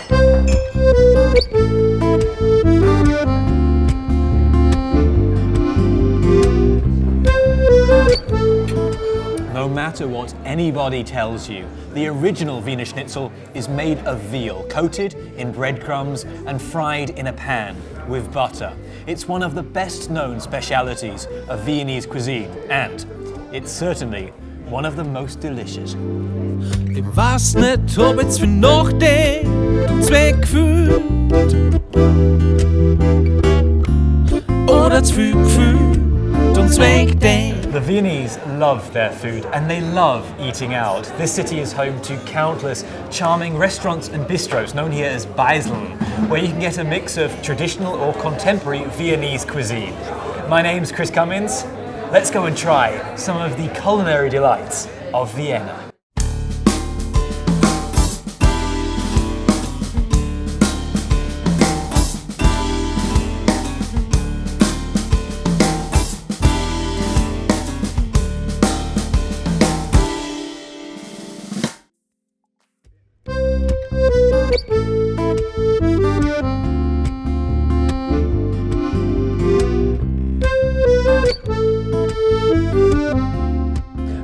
No matter what anybody tells you, the original Wiener Schnitzel is made of veal, coated in breadcrumbs and fried in a pan with butter. It's one of the best known specialities of Viennese cuisine, and it's certainly one of the most delicious. Ich weiß nicht, ob jetzt für nach dem Zweck gefühlt oder zu viel gefühlt und Zweck dem. The Viennese love their food and they love eating out. This city is home to countless charming restaurants and bistros known here as Beiseln, where you can get a mix of traditional or contemporary Viennese cuisine. My name's Chris Cummins. Let's go and try some of the culinary delights of Vienna.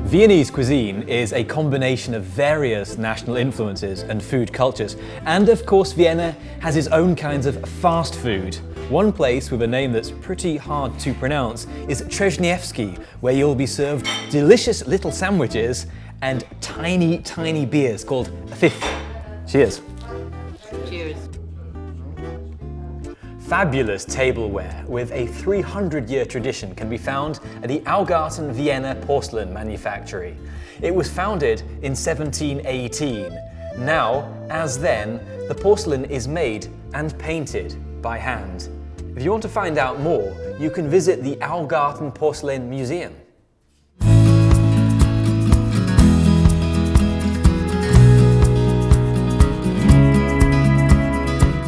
Viennese cuisine is a combination of various national influences and food cultures. And of course, Vienna has its own kinds of fast food. One place with a name that's pretty hard to pronounce is Trzeszniewski, where you'll be served delicious little sandwiches and tiny, tiny beers called Pfiff. Cheers. Cheers. Fabulous tableware with a 300-year tradition can be found at the Augarten Vienna porcelain manufactory. It was founded in 1718. Now, as then, the porcelain is made and painted by hand. If you want to find out more, you can visit the Augarten Porcelain Museum.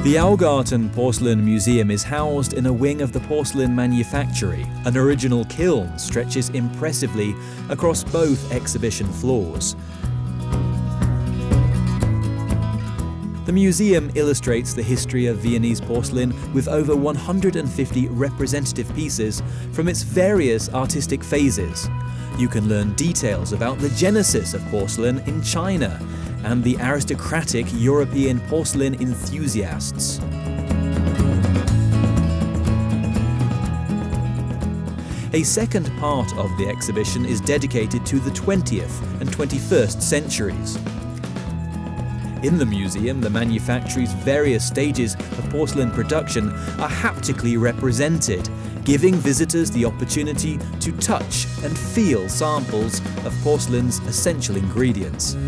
The Augarten Porcelain Museum is housed in a wing of the porcelain manufactory. An original kiln stretches impressively across both exhibition floors. The museum illustrates the history of Viennese porcelain with over 150 representative pieces from its various artistic phases. You can learn details about the genesis of porcelain in China and the aristocratic European porcelain enthusiasts. A second part of the exhibition is dedicated to the 20th and 21st centuries. In the museum, the manufactory's various stages of porcelain production are haptically represented, giving visitors the opportunity to touch and feel samples of porcelain's essential ingredients.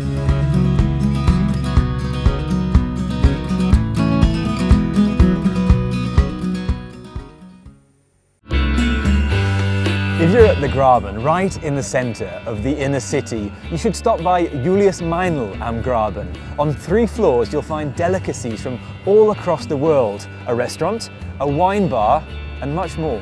If you're at the Graben, right in the centre of the inner city, you should stop by Julius Meinl am Graben. On 3 floors you'll find delicacies from all across the world, a restaurant, a wine bar and much more.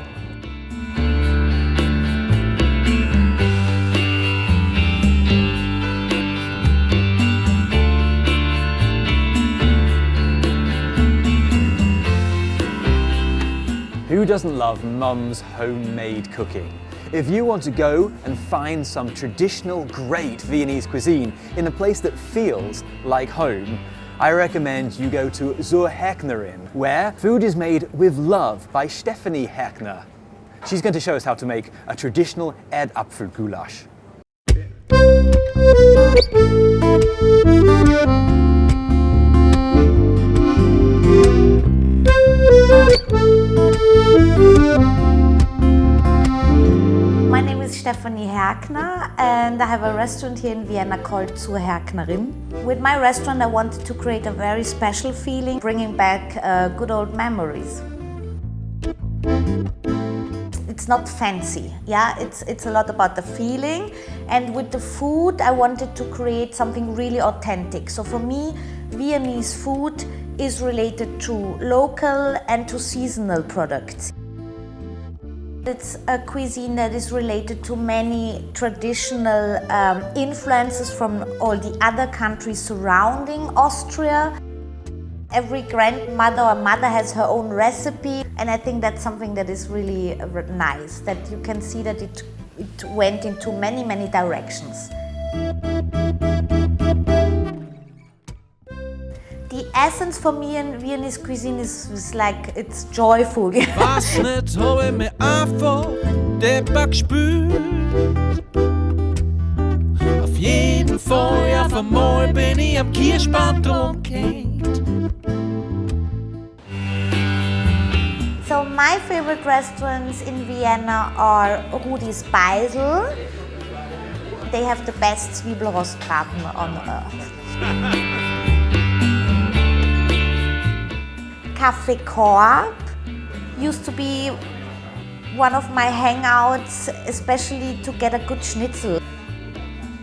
Who doesn't love Mum's homemade cooking? If you want to go and find some traditional great Viennese cuisine in a place that feels like home, I recommend you go to Zur Hacknerin, where food is made with love by Stefanie Hackner. She's going to show us how to make a traditional Erdapfelgulasch. My name is Stefanie Hackner and I have a restaurant here in Vienna called Zur Hacknerin. With my restaurant I wanted to create a very special feeling, bringing back good old memories. It's not fancy, yeah, it's a lot about the feeling, and with the food I wanted to create something really authentic. So for me, Viennese food is related to local and to seasonal products. It's a cuisine that is related to many traditional influences from all the other countries surrounding Austria. Every grandmother or mother has her own recipe, and I think that's something that is really nice, that you can see that it went into many, many directions. The essence for me in Viennese cuisine is like, it's joyful. Was nicht, hab ich mir einfach den Back gespürt. Auf jeden Fall, ja, von mal bin ich am Kirschband rumgehängt. So my favorite restaurants in Vienna are Rudi's Beisel. They have the best Zwiebelrostbraten on earth. Café Korb used to be one of my hangouts, especially to get a good schnitzel.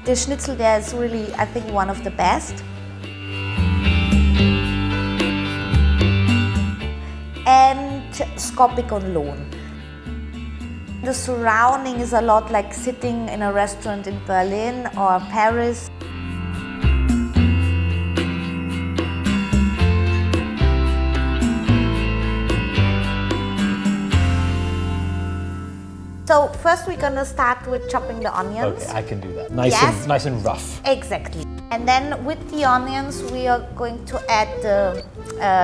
The schnitzel there is really, I think, one of the best. And Skopik on Lohn. The surrounding is a lot like sitting in a restaurant in Berlin or Paris. So first we're gonna start with chopping the onions. Okay, I can do that. Nice, Yes. nice and rough. Exactly. And then with the onions we are going to add the,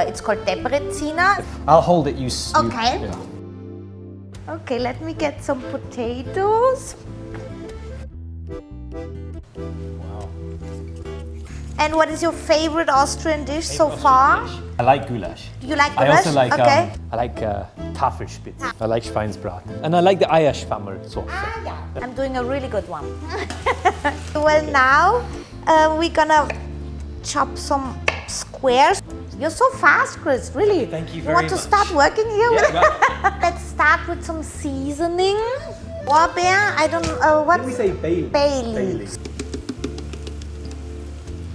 it's called Debrezina. I'll hold it, you Okay. yeah. Okay, let me get some potatoes. Wow. And what is your favorite Austrian dish so far? I like goulash. You like I goulash? also like Okay. I like Tafelspitz. I like Schweinsbraten. And I like the Eierschwammer sauce. Ah, yeah. I'm doing a really good one. Well, now we're gonna chop some squares. You're so fast, Chris, really. Thank you You very want to much. start working here? Yeah, Let's start with some seasoning. Lorbeer, I don't know, what? Did we say bay leaf? Bay leaves.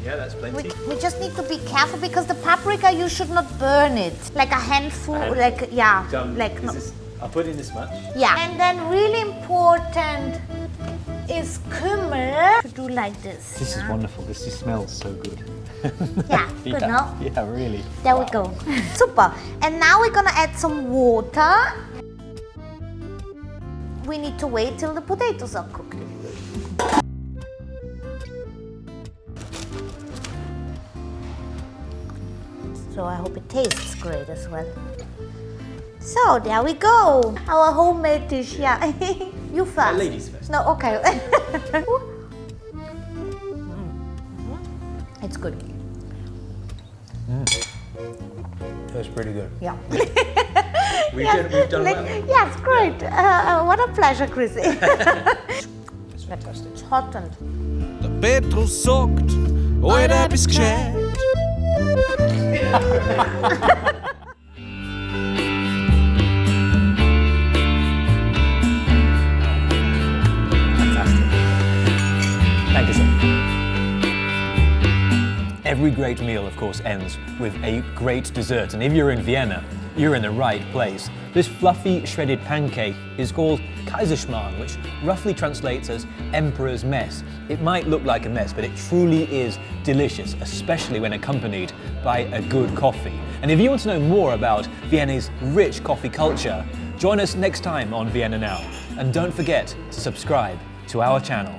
Yeah, that's plenty. We just need to be careful because the paprika, you should not burn it. Like a handful, like, yeah. Like, no. I'll put in this much. Yeah. And then really important is kümmel. To do like this. This is wonderful. This just smells so good. Yeah, good, no? Yeah, really. There we go. Super. And now we're gonna add some water. We need to wait till the potatoes are cooked. So I hope it tastes great as well. So there we go. Our homemade dish, yeah. You first. Ladies first. No, okay. It's good. That's pretty good. Yeah. We've done well. Yes, great. What a pleasure, Chris. It's fantastic. It's hot and Der Petrus sagt, heute etwas gescheit. Fantastic. Thank you, sir. Every great meal, of course, ends with a great dessert. And if you're in Vienna, you're in the right place. This fluffy shredded pancake is called Kaiserschmarrn, which roughly translates as Emperor's Mess. It might look like a mess, but it truly is delicious, especially when accompanied by a good coffee. And if you want to know more about Vienna's rich coffee culture, join us next time on Vienna Now. And don't forget to subscribe to our channel.